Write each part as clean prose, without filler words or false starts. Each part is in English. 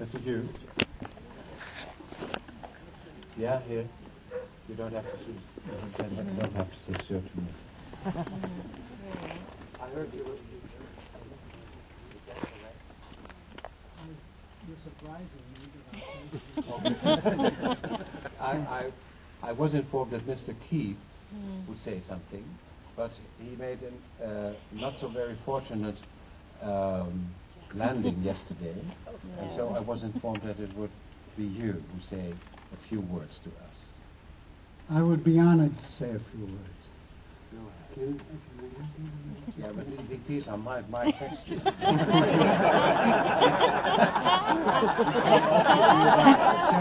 Mr. Hughes? Yeah, here. You don't have to say, you don't have to say sir to me. I heard you were... You're surprising me. I was informed that Mr. Keefe would say something, but he made a not so very fortunate landing yesterday, and so I was informed that it would be you who say a few words to us. I would be honored to say a few words. Go ahead. Yeah, but these are my textures. Shall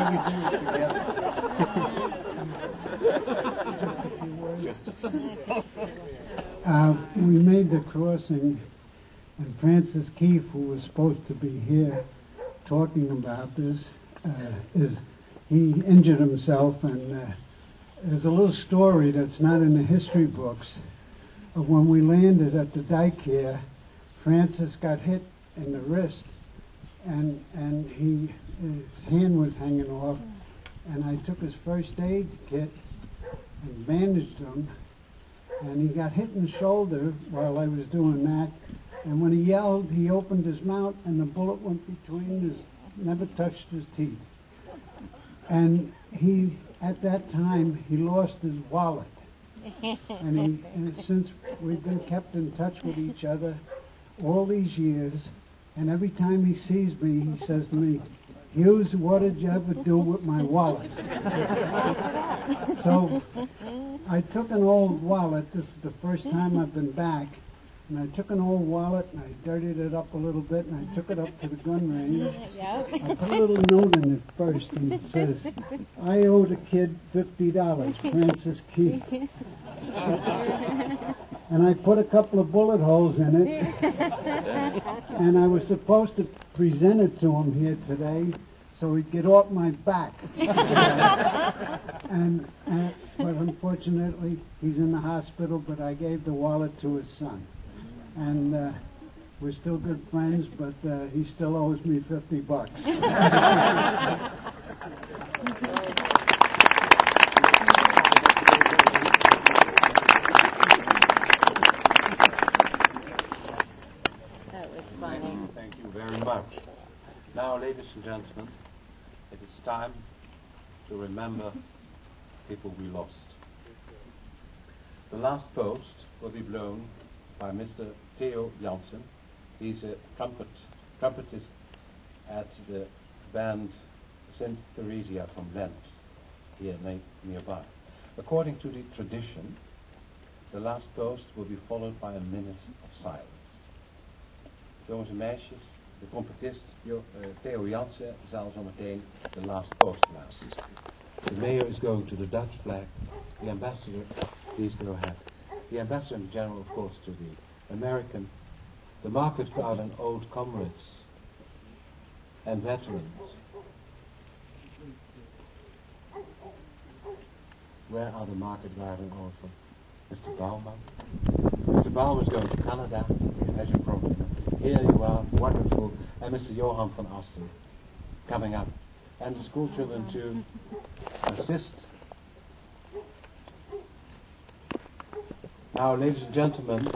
we do it together? Just a few. We made the crossing, and Francis Keefe, who was supposed to be here talking about this, he injured himself, and there's a little story that's not in the history books of when we landed at the dike here. Francis got hit in the wrist, and his hand was hanging off, and I took his first aid kit and bandaged him, and he got hit in the shoulder while I was doing that. And when he yelled, he opened his mouth, and the bullet went between his, never touched his teeth. And at that time, he lost his wallet. And since we've been kept in touch with each other all these years, and every time he sees me, he says to me, "Hughes, what did you ever do with my wallet?" So I took an old wallet. This is the first time I've been back. And I took an old wallet and I dirtied it up a little bit, and I took it up to the gun range. I put a little note in it first, and it says, "I owe the kid $50, Francis Keefe." And I put a couple of bullet holes in it, and I was supposed to present it to him here today so he'd get off my back. But unfortunately, he's in the hospital, but I gave the wallet to his son. And we're still good friends, but he still owes me $50. That was funny. Thank you very much. Now, ladies and gentlemen, it is time to remember people we lost. The last post will be blown by Mr. Theo Jansen. He's a trumpetist at the band St. Theresia from Lent, here nearby. According to the tradition, the last post will be followed by a minute of silence. Jongens en meisjes, de trompetist Theo Jansen zal zo meteen de last post blazen. The mayor is going to the Dutch flag. The ambassador, please go ahead. The ambassador in general, of course, to the American, the market crowd and old comrades and veterans. Where are the market garden also? Mr. Baumann. Mr. Baumann is going to Canada, as you probably know. Here you are, wonderful. And Mr. Johan van Asten coming up. And the school children to assist. Now, ladies and gentlemen,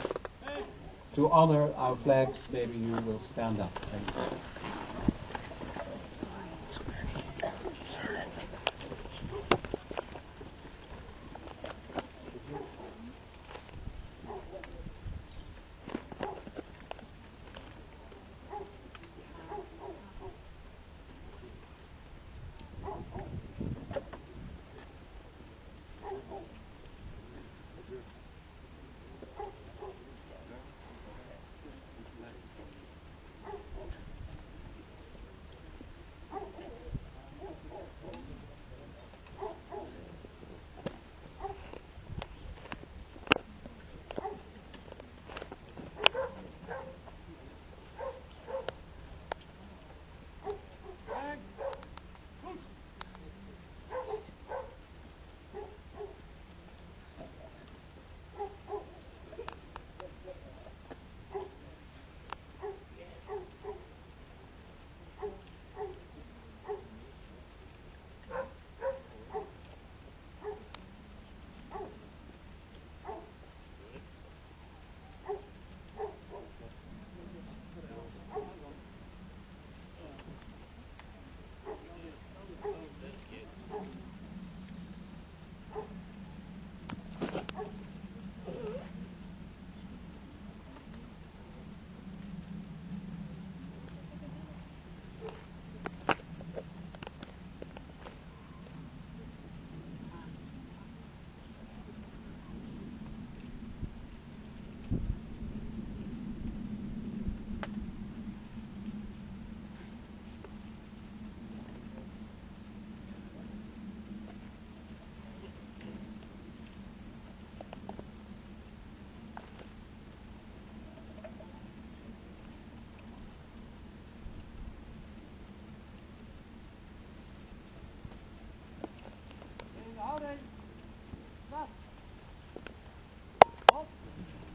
to honor our flags, maybe you will stand up. Thank you.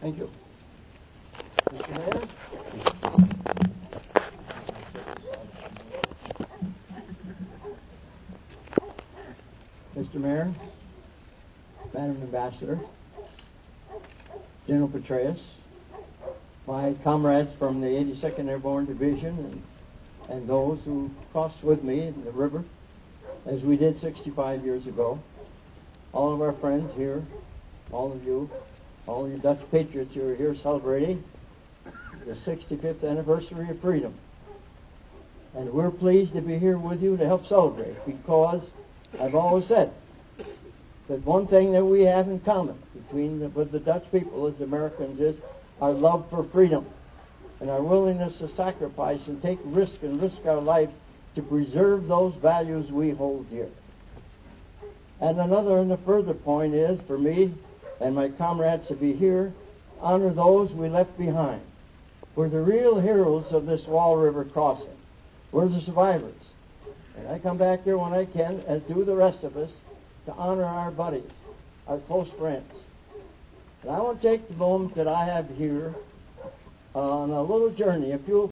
Thank you. Mr. Mayor? Mr. Mayor, Madam Ambassador, General Petraeus, my comrades from the 82nd Airborne Division, and those who crossed with me in the river, as we did 65 years ago, all of our friends here, all of you Dutch patriots who are here celebrating the 65th anniversary of freedom. And we're pleased to be here with you to help celebrate, because I've always said that one thing that we have in common with the Dutch people as Americans is our love for freedom and our willingness to sacrifice and take risk and risk our lives to preserve those values we hold dear. And another and a further point is for me and my comrades to be here, honor those we left behind. We're the real heroes of this Waal River crossing. We're the survivors. And I come back here when I can, as do the rest of us, to honor our buddies, our close friends. And I want to take the moment that I have here on a little journey. If you'll